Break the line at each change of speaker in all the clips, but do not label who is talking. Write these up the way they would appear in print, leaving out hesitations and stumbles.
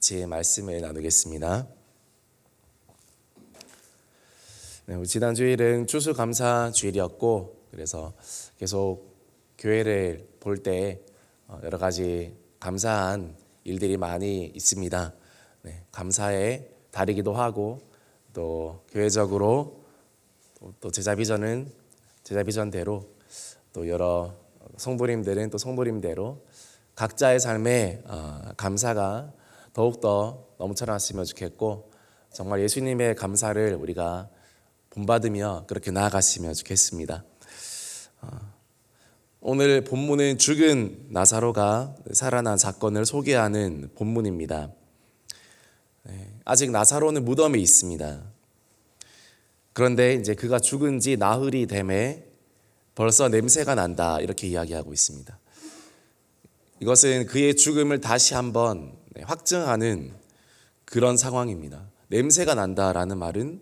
제 말씀을 나누겠습니다. 우리 지난 주일은 추수감사 주일이었고, 그래서 계속 교회를 볼 때 여러 가지 감사한 일들이 많이 있습니다. 감사의 달이기도 하고, 또 교회적으로 또 제자 비전대로 또 여러 성도님들은 또 성도님대로 각자의 삶에 감사가 더욱더 넘쳐났으면 좋겠고, 정말 예수님의 감사를 우리가 본받으며 그렇게 나아갔으면 좋겠습니다. 오늘 본문은 죽은 나사로가 살아난 사건을 소개하는 본문입니다. 아직 나사로는 무덤에 있습니다. 그런데 이제 그가 죽은 지 나흘이 되매 벌써 냄새가 난다, 이렇게 이야기하고 있습니다. 이것은 그의 죽음을 다시 한번 확증하는 그런 상황입니다. 냄새가 난다라는 말은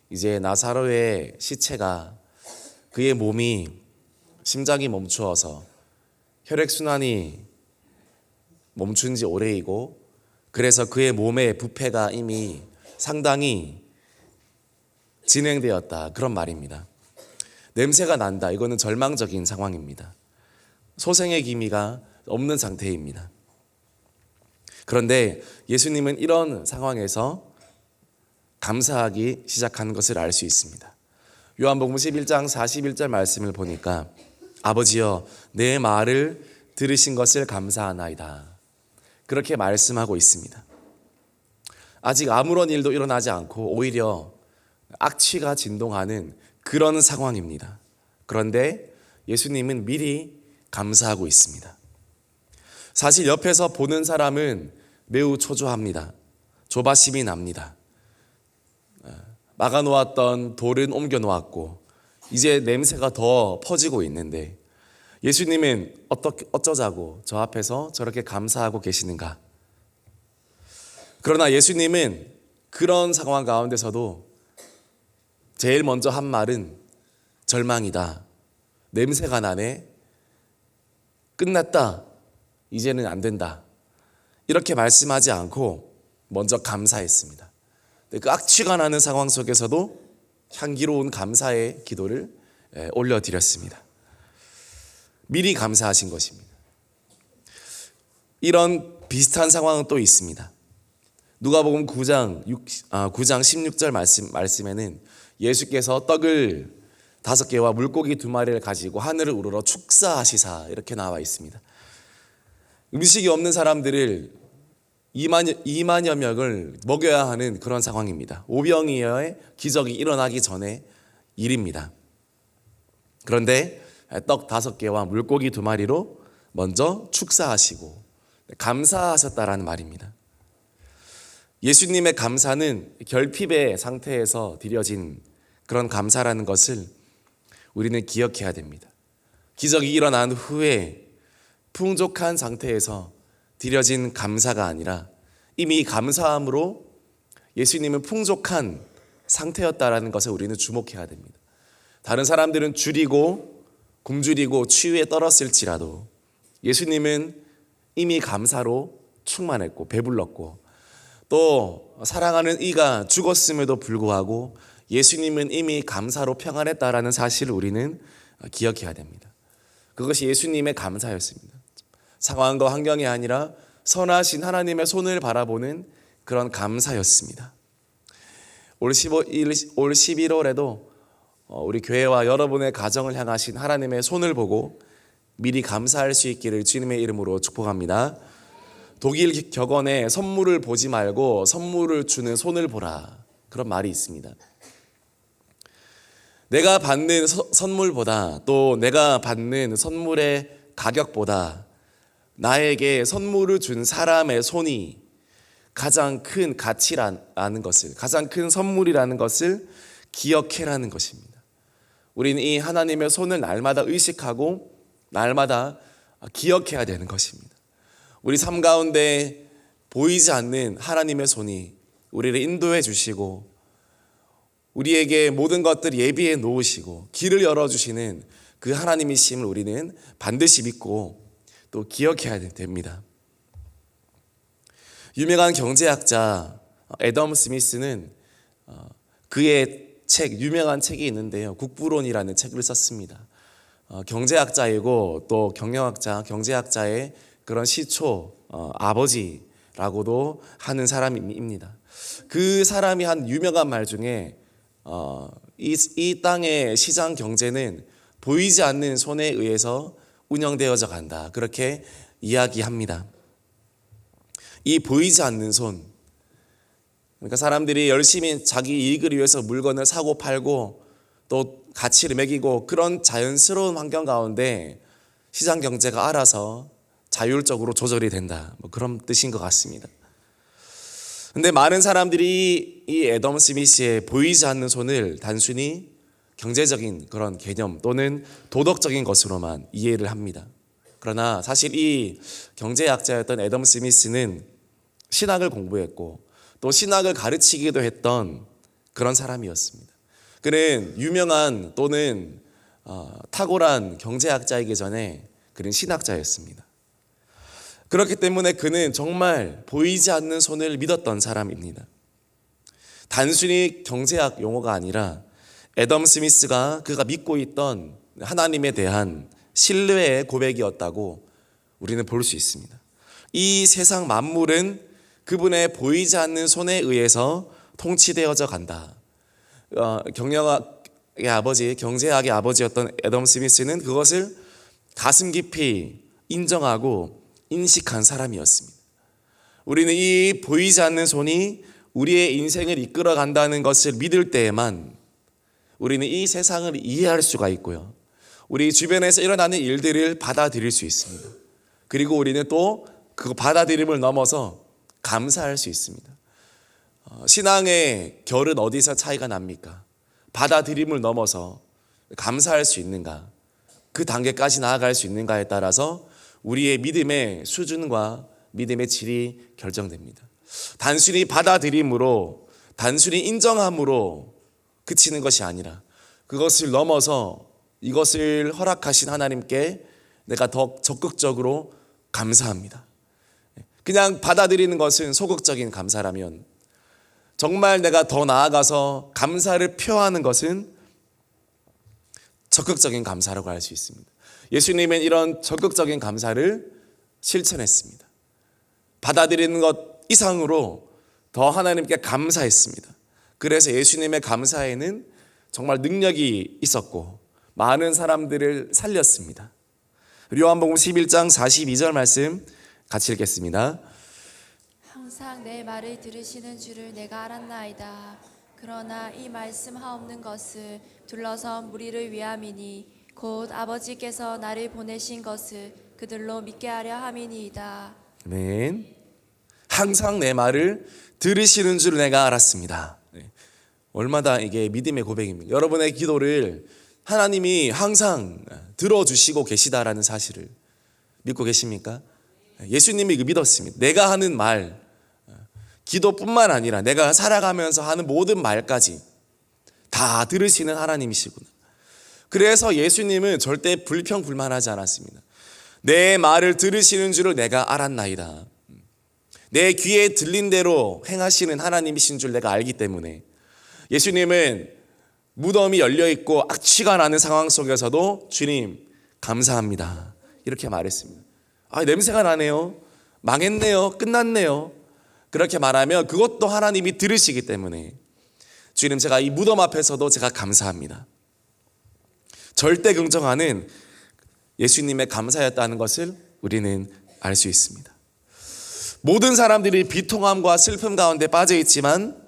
이제 나사로의 시체가, 그의 몸이, 심장이 멈추어서 혈액순환이 멈춘 지 오래이고, 그래서 그의 몸의 부패가 이미 상당히 진행되었다, 그런 말입니다. 냄새가 난다, 이거는 절망적인 상황입니다. 소생의 기미가 없는 상태입니다. 그런데 예수님은 이런 상황에서 감사하기 시작하는 것을 알 수 있습니다. 요한복음 11장 41절 말씀을 보니까 아버지여 내 말을 들으신 것을 감사하나이다, 그렇게 말씀하고 있습니다. 아직 아무런 일도 일어나지 않고 오히려 악취가 진동하는 그런 상황입니다. 그런데 예수님은 미리 감사하고 있습니다. 사실 옆에서 보는 사람은 매우 초조합니다. 조바심이 납니다. 막아놓았던 돌은 옮겨놓았고 이제 냄새가 더 퍼지고 있는데 예수님은 어쩌자고 저 앞에서 저렇게 감사하고 계시는가? 그러나 예수님은 그런 상황 가운데서도 제일 먼저 한 말은 절망이다, 냄새가 나네, 끝났다, 이제는 안 된다, 이렇게 말씀하지 않고 먼저 감사했습니다. 그 악취가 나는 상황 속에서도 향기로운 감사의 기도를 올려드렸습니다. 미리 감사하신 것입니다. 이런 비슷한 상황은 또 있습니다. 누가복음 9장 16절 말씀에는 예수께서 떡을 5개와 물고기 2마리를 가지고 하늘을 우러러 축사하시사, 이렇게 나와 있습니다. 음식이 없는 사람들을 2만여 명을 먹여야 하는 그런 상황입니다. 오병이어의 기적이 일어나기 전의 일입니다. 그런데 떡 5개와 물고기 2마리로 먼저 축사하시고 감사하셨다라는 말입니다. 예수님의 감사는 결핍의 상태에서 드려진 그런 감사라는 것을 우리는 기억해야 됩니다. 기적이 일어난 후에 풍족한 상태에서 드려진 감사가 아니라 이미 감사함으로 예수님은 풍족한 상태였다라는 것을 우리는 주목해야 됩니다. 다른 사람들은 줄이고 굶주리고 치유에 떨었을지라도 예수님은 이미 감사로 충만했고 배불렀고, 또 사랑하는 이가 죽었음에도 불구하고 예수님은 이미 감사로 평안했다라는 사실을 우리는 기억해야 됩니다. 그것이 예수님의 감사였습니다. 상황과 환경이 아니라 선하신 하나님의 손을 바라보는 그런 감사였습니다. 올 11월에도 우리 교회와 여러분의 가정을 향하신 하나님의 손을 보고 미리 감사할 수 있기를 주님의 이름으로 축복합니다. 독일 격언에 선물을 보지 말고 선물을 주는 손을 보라, 그런 말이 있습니다. 내가 받는 선물보다, 또 내가 받는 선물의 가격보다 나에게 선물을 준 사람의 손이 가장 큰 가치라는 것을, 가장 큰 선물이라는 것을 기억해라는 것입니다. 우리는 이 하나님의 손을 날마다 의식하고 날마다 기억해야 되는 것입니다. 우리 삶 가운데 보이지 않는 하나님의 손이 우리를 인도해 주시고 우리에게 모든 것들을 예비해 놓으시고 길을 열어주시는 그 하나님이심을 우리는 반드시 믿고 또 기억해야 됩니다. 유명한 경제학자 애덤 스미스는 그의 책, 유명한 책이 있는데요, 국부론이라는 책을 썼습니다. 경제학자이고 또 경제학자의 그런 시초 아버지라고도 하는 사람입니다. 그 사람이 한 유명한 말 중에 이 땅의 시장 경제는 보이지 않는 손에 의해서 운영되어져 간다, 그렇게 이야기합니다. 이 보이지 않는 손, 그러니까 사람들이 열심히 자기 이익을 위해서 물건을 사고 팔고 또 가치를 매기고 그런 자연스러운 환경 가운데 시장 경제가 알아서 자율적으로 조절이 된다, 그런 뜻인 것 같습니다. 근데 많은 사람들이 이 애덤 스미스의 보이지 않는 손을 단순히 경제적인 그런 개념 또는 도덕적인 것으로만 이해를 합니다. 그러나 사실 이 경제학자였던 애덤 스미스는 신학을 공부했고 또 신학을 가르치기도 했던 그런 사람이었습니다. 그는 유명한 또는 탁월한 경제학자이기 전에 그는 신학자였습니다. 그렇기 때문에 그는 정말 보이지 않는 손을 믿었던 사람입니다. 단순히 경제학 용어가 아니라 애덤 스미스가 그가 믿고 있던 하나님에 대한 신뢰의 고백이었다고 우리는 볼 수 있습니다. 이 세상 만물은 그분의 보이지 않는 손에 의해서 통치되어져 간다. 경영학의 아버지, 경제학의 아버지였던 애덤 스미스는 그것을 가슴 깊이 인정하고 인식한 사람이었습니다. 우리는 이 보이지 않는 손이 우리의 인생을 이끌어 간다는 것을 믿을 때에만 우리는 이 세상을 이해할 수가 있고요, 우리 주변에서 일어나는 일들을 받아들일 수 있습니다. 그리고 우리는 또 그 받아들임을 넘어서 감사할 수 있습니다. 신앙의 결은 어디서 차이가 납니까? 받아들임을 넘어서 감사할 수 있는가, 그 단계까지 나아갈 수 있는가에 따라서 우리의 믿음의 수준과 믿음의 질이 결정됩니다. 단순히 받아들임으로, 단순히 인정함으로 그치는 것이 아니라 그것을 넘어서 이것을 허락하신 하나님께 내가 더 적극적으로 감사합니다. 그냥 받아들이는 것은 소극적인 감사라면 정말 내가 더 나아가서 감사를 표하는 것은 적극적인 감사라고 할 수 있습니다. 예수님은 이런 적극적인 감사를 실천했습니다. 받아들이는 것 이상으로 더 하나님께 감사했습니다. 그래서 예수님의 감사에는 정말 능력이 있었고 많은 사람들을 살렸습니다. 요한복음 11장 42절 말씀 같이 읽겠습니다.
항상 내 말을 들으시는 줄을 내가 알았나이다. 그러나 이 말씀 하옵는 것을 둘러선 무리를 위함이니 곧 아버지께서 나를 보내신 것을 그들로 믿게 하려 함이니이다.
아멘. 항상 내 말을 들으시는 줄 내가 알았습니다. 얼마나 이게 믿음의 고백입니다. 여러분의 기도를 하나님이 항상 들어주시고 계시다라는 사실을 믿고 계십니까? 예수님이 믿었습니다. 내가 하는 말, 기도뿐만 아니라 내가 살아가면서 하는 모든 말까지 다 들으시는 하나님이시구나. 그래서 예수님은 절대 불평불만하지 않았습니다. 내 말을 들으시는 줄을 내가 알았나이다. 내 귀에 들린 대로 행하시는 하나님이신 줄 내가 알기 때문에 예수님은 무덤이 열려있고 악취가 나는 상황 속에서도 주님 감사합니다 이렇게 말했습니다. 냄새가 나네요, 망했네요, 끝났네요, 그렇게 말하면 그것도 하나님이 들으시기 때문에 주님 제가 이 무덤 앞에서도 제가 감사합니다. 절대 긍정하는 예수님의 감사였다는 것을 우리는 알 수 있습니다. 모든 사람들이 비통함과 슬픔 가운데 빠져 있지만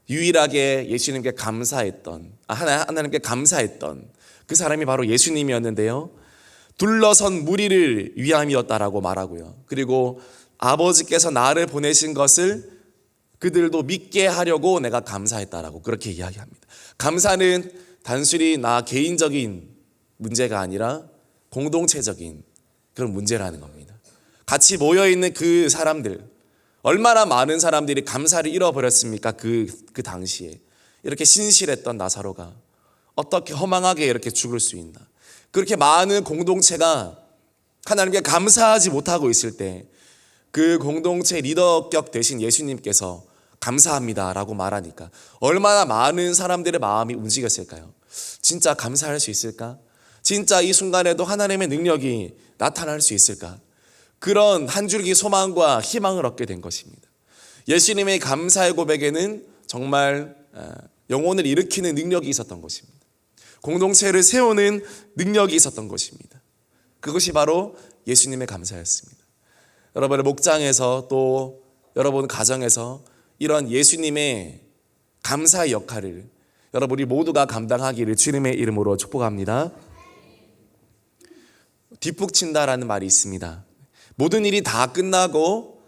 유일하게 예수님께 감사했던, 하나님께 감사했던 그 사람이 바로 예수님이었는데요, 둘러선 무리를 위함이었다라고 말하고요, 그리고 아버지께서 나를 보내신 것을 그들도 믿게 하려고 내가 감사했다라고 그렇게 이야기합니다. 감사는 단순히 나 개인적인 문제가 아니라 공동체적인 그런 문제라는 겁니다. 같이 모여있는 그 사람들, 얼마나 많은 사람들이 감사를 잃어버렸습니까? 그 당시에 이렇게 신실했던 나사로가 어떻게 허망하게 이렇게 죽을 수 있나. 그렇게 많은 공동체가 하나님께 감사하지 못하고 있을 때 그 공동체 리더격 대신 예수님께서 감사합니다라고 말하니까 얼마나 많은 사람들의 마음이 움직였을까요? 진짜 감사할 수 있을까? 진짜 이 순간에도 하나님의 능력이 나타날 수 있을까? 그런 한 줄기 소망과 희망을 얻게 된 것입니다. 예수님의 감사의 고백에는 정말 영혼을 일으키는 능력이 있었던 것입니다. 공동체를 세우는 능력이 있었던 것입니다. 그것이 바로 예수님의 감사였습니다. 여러분의 목장에서 또 여러분 가정에서 이런 예수님의 감사의 역할을 여러분이 모두가 감당하기를 주님의 이름으로 축복합니다. 뒷북친다라는 말이 있습니다. 모든 일이 다 끝나고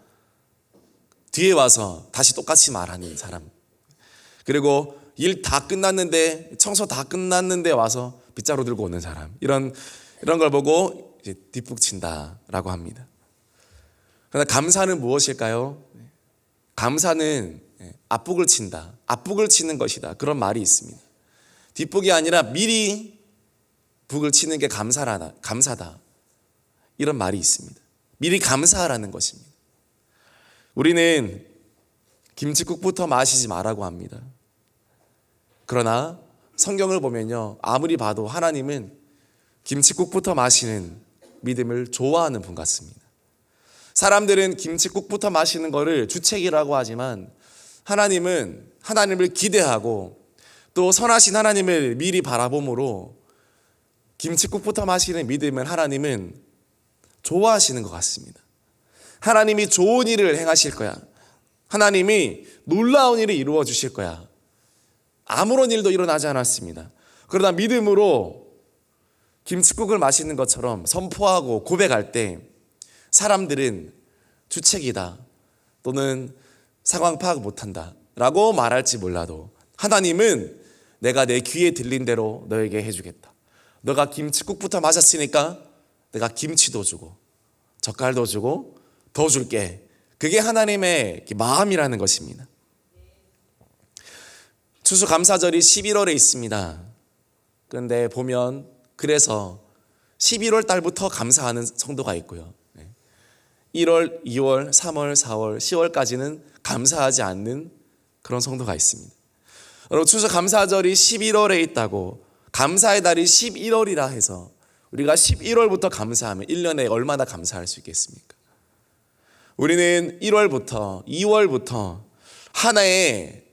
뒤에 와서 다시 똑같이 말하는 사람. 그리고 일 다 끝났는데 청소 다 끝났는데 와서 빗자루 들고 오는 사람. 이런 걸 보고 이제 뒷북친다라고 합니다. 그러나 감사는 무엇일까요? 감사는 앞북을 친다. 앞북을 치는 것이다. 그런 말이 있습니다. 뒷북이 아니라 미리 북을 치는 게 감사다. 이런 말이 있습니다. 미리 감사하라는 것입니다. 우리는 김칫국부터 마시지 말라고 합니다. 그러나 성경을 보면요, 아무리 봐도 하나님은 김칫국부터 마시는 믿음을 좋아하는 분 같습니다. 사람들은 김칫국부터 마시는 것을 주책이라고 하지만 하나님은 하나님을 기대하고 또 선하신 하나님을 미리 바라봄으로 김칫국부터 마시는 믿음을 하나님은 좋아하시는 것 같습니다. 하나님이 좋은 일을 행하실 거야. 하나님이 놀라운 일을 이루어 주실 거야. 아무런 일도 일어나지 않았습니다. 그러나 믿음으로 김칫국을 마시는 것처럼 선포하고 고백할 때 사람들은 주책이다 또는 상황 파악 못한다 라고 말할지 몰라도 하나님은 내가 내 귀에 들린 대로 너에게 해주겠다. 너가 김칫국부터 마셨으니까 내가 김치도 주고 젓갈도 주고 더 줄게. 그게 하나님의 마음이라는 것입니다. 추수감사절이 11월에 있습니다. 그런데 보면 그래서 11월 달부터 감사하는 성도가 있고요. 1월, 2월, 3월, 4월, 10월까지는 감사하지 않는 그런 성도가 있습니다. 여러분, 추수감사절이 11월에 있다고 감사의 달이 11월이라 해서 우리가 11월부터 감사하면 1년에 얼마나 감사할 수 있겠습니까? 우리는 1월부터 2월부터 하나의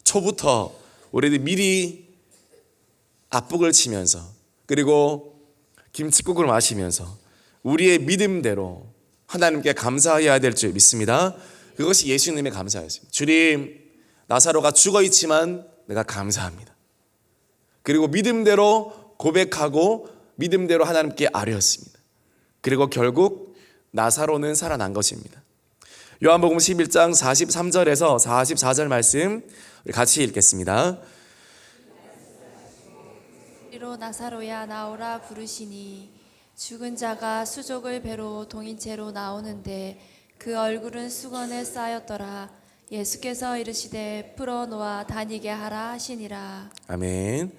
초부터 우리들 미리 앞북을 치면서 그리고 김칫국을 마시면서 우리의 믿음대로 하나님께 감사해야 될 줄 믿습니다. 그것이 예수님의 감사였습니다. 주님, 나사로가 죽어 있지만 내가 감사합니다. 그리고 믿음대로 고백하고 믿음대로 하나님께 아뢰었습니다. 그리고 결국 나사로는 살아난 것입니다. 요한복음 11장 43절에서 44절 말씀 우리 같이 읽겠습니다.
이로 나사로야 나오라 부르시니 죽은 자가 수족을 배로 동인 채로 나오는데 그 얼굴은 수건에 쌓였더라. 예수께서 이르시되 풀어놓아 다니게 하라 하시니라.
아멘.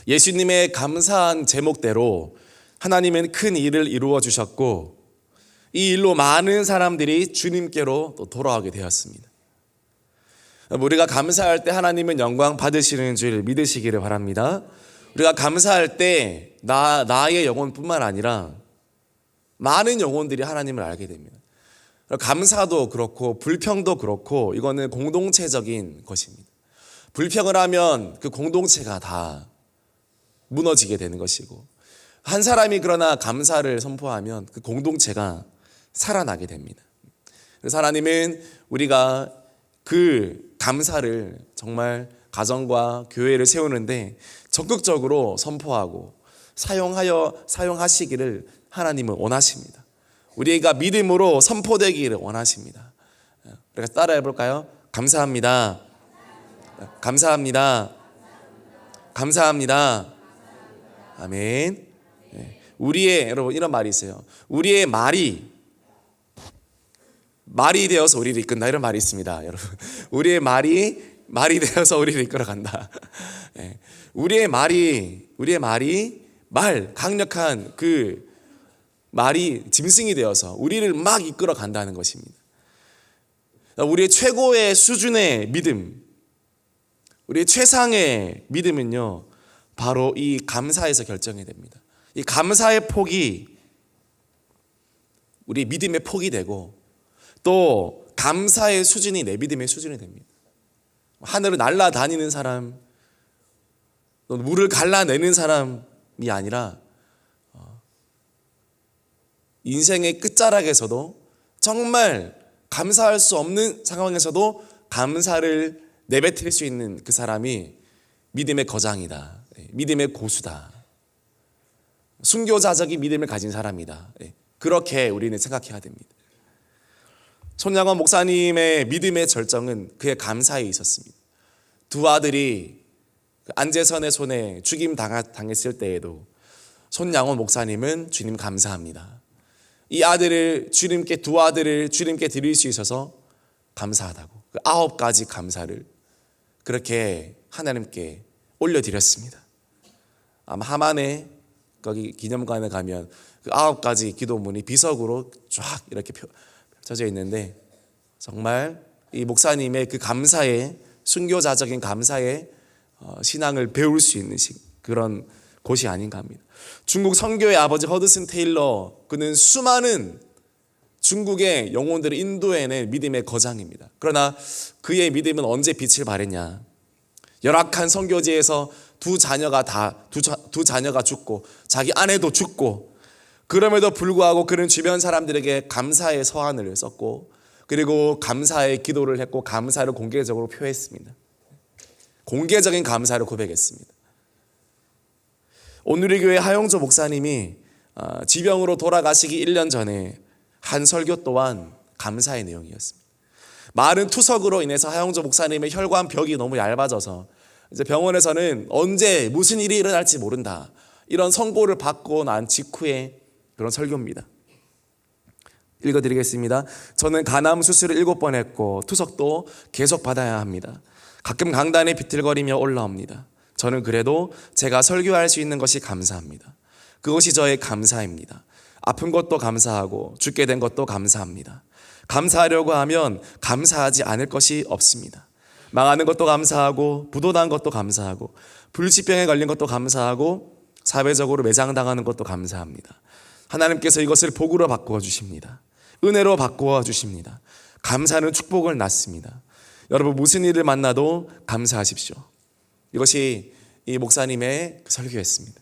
예수님의 감사한 제목대로 하나님은 큰 일을 이루어 주셨고 이 일로 많은 사람들이 주님께로 또 돌아오게 되었습니다. 우리가 감사할 때 하나님은 영광 받으시는 줄 믿으시기를 바랍니다. 우리가 감사할 때 나의 영혼뿐만 아니라 많은 영혼들이 하나님을 알게 됩니다. 감사도 그렇고 불평도 그렇고 이거는 공동체적인 것입니다. 불평을 하면 그 공동체가 다 무너지게 되는 것이고 한 사람이 그러나 감사를 선포하면 그 공동체가 살아나게 됩니다. 그래서 하나님은 우리가 그 감사를 정말 가정과 교회를 세우는데 적극적으로 선포하고 사용하시기를 하나님은 원하십니다. 우리가 믿음으로 선포되기를 원하십니다. 우리가 따라해 볼까요? 감사합니다. 감사합니다. 감사합니다. 아멘. 여러분 이런 말이 있어요. 우리의 말이 되어서 우리를 이끈다 이런 말이 있습니다. 여러분 우리의 말이 되어서 우리를 이끌어간다. 우리의 말이 강력한 그 말이 짐승이 되어서 우리를 막 이끌어간다는 것입니다. 우리의 최고의 수준의 믿음, 우리의 최상의 믿음은요, 바로 이 감사에서 결정이 됩니다. 이 감사의 폭이 우리 믿음의 폭이 되고, 또 감사의 수준이 내 믿음의 수준이 됩니다. 하늘을 날아다니는 사람, 또 물을 갈라내는 사람이 아니라 인생의 끝자락에서도 정말 감사할 수 없는 상황에서도 감사를 내뱉을 수 있는 그 사람이 믿음의 거장이다, 믿음의 고수다, 순교자적인 믿음을 가진 사람이다. 그렇게 우리는 생각해야 됩니다. 손양원 목사님의 믿음의 절정은 그의 감사에 있었습니다. 두 아들이 안재선의 손에 죽임 당했을 때에도 손양원 목사님은 주님 감사합니다, 이 아들을 주님께, 두 아들을 주님께 드릴 수 있어서 감사하다고 그 9가지 감사를 그렇게 하나님께 올려드렸습니다. 아마 하만의 거기 기념관에 가면 그 9가지 기도문이 비석으로 쫙 이렇게 펼쳐져 있는데, 정말 이 목사님의 그 감사의, 순교자적인 감사의 신앙을 배울 수 있는 그런 곳이 아닌가 합니다. 중국 선교의 아버지 허드슨 테일러, 그는 수많은 중국의 영혼들을 인도해낸 믿음의 거장입니다. 그러나 그의 믿음은 언제 빛을 발했냐? 열악한 선교지에서 두 자녀가 죽고 자기 아내도 죽고, 그럼에도 불구하고 그는 주변 사람들에게 감사의 서한을 썼고, 그리고 감사의 기도를 했고, 감사를 공개적으로 표했습니다. 공개적인 감사를 고백했습니다. 오누리 교회 하용조 목사님이 지병으로 돌아가시기 1년 전에 한 설교 또한 감사의 내용이었습니다. 마른 투석으로 인해서 하용조 목사님의 혈관 벽이 너무 얇아져서 이제 병원에서는 언제 무슨 일이 일어날지 모른다, 이런 선고를 받고 난 직후에 그런 설교입니다. 읽어드리겠습니다. 저는 간암 수술을 7번 했고 투석도 계속 받아야 합니다. 가끔 강단에 비틀거리며 올라옵니다. 저는 그래도 제가 설교할 수 있는 것이 감사합니다. 그것이 저의 감사입니다. 아픈 것도 감사하고 죽게 된 것도 감사합니다. 감사하려고 하면 감사하지 않을 것이 없습니다. 망하는 것도 감사하고 부도난 것도 감사하고 불치병에 걸린 것도 감사하고 사회적으로 매장당하는 것도 감사합니다. 하나님께서 이것을 복으로 바꾸어 주십니다. 은혜로 바꾸어 주십니다. 감사는 축복을 낳습니다. 여러분, 무슨 일을 만나도 감사하십시오. 이것이 이 목사님의 설교였습니다.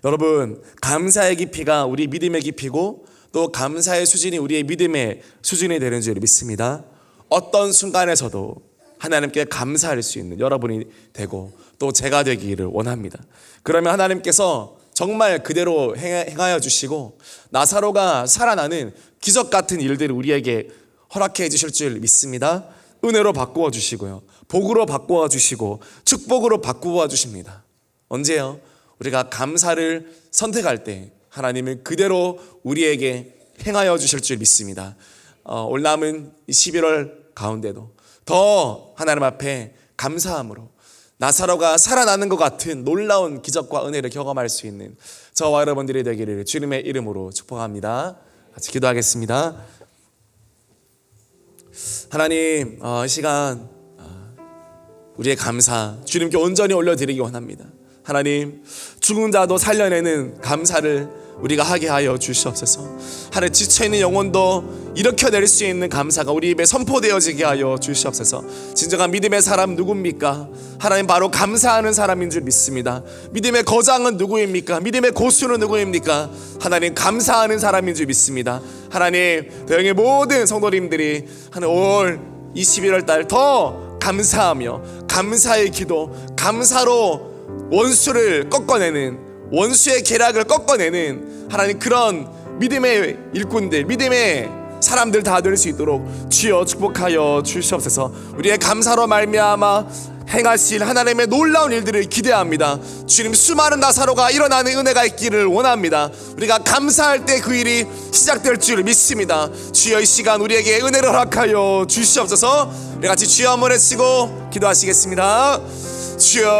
여러분, 감사의 깊이가 우리 믿음의 깊이고, 또 감사의 수준이 우리의 믿음의 수준이 되는 줄 믿습니다. 어떤 순간에서도 하나님께 감사할 수 있는 여러분이 되고 또 제가 되기를 원합니다. 그러면 하나님께서 정말 그대로 행하여 주시고 나사로가 살아나는 기적 같은 일들을 우리에게 허락해 주실 줄 믿습니다. 은혜로 바꾸어 주시고요, 복으로 바꾸어 주시고 축복으로 바꾸어 주십니다. 언제요? 우리가 감사를 선택할 때 하나님은 그대로 우리에게 행하여 주실 줄 믿습니다. 올 남은 11월 가운데도 더 하나님 앞에 감사함으로 나사로가 살아나는 것 같은 놀라운 기적과 은혜를 경험할 수 있는 저와 여러분들이 되기를 주님의 이름으로 축복합니다. 같이 기도하겠습니다. 하나님, 이 시간 우리의 감사 주님께 온전히 올려드리기 원합니다. 하나님, 죽은 자도 살려내는 감사를 우리가 하게 하여 주시옵소서. 하나님, 지쳐있는 영혼도 일으켜낼 수 있는 감사가 우리 입에 선포되어지게 하여 주시옵소서. 진정한 믿음의 사람 누굽니까? 하나님, 바로 감사하는 사람인 줄 믿습니다. 믿음의 거장은 누구입니까? 믿음의 고수는 누구입니까? 하나님, 감사하는 사람인 줄 믿습니다. 하나님, 대형의 모든 성도님들이 하나님 올 21월 달 더 감사하며 감사의 기도, 감사로 원수를 꺾어내는, 원수의 계략을 꺾어내는 하나님 그런 믿음의 일꾼들, 믿음의 사람들 다 될 수 있도록 주여 축복하여 주시옵소서. 우리의 감사로 말미암아 행하실 하나님의 놀라운 일들을 기대합니다. 주님, 수많은 나사로가 일어나는 은혜가 있기를 원합니다. 우리가 감사할 때 그 일이 시작될 줄 믿습니다. 주여, 이 시간 우리에게 은혜를 허락하여 주시옵소서. 우리 같이 주여 한번 외치고 기도하시겠습니다. 주여,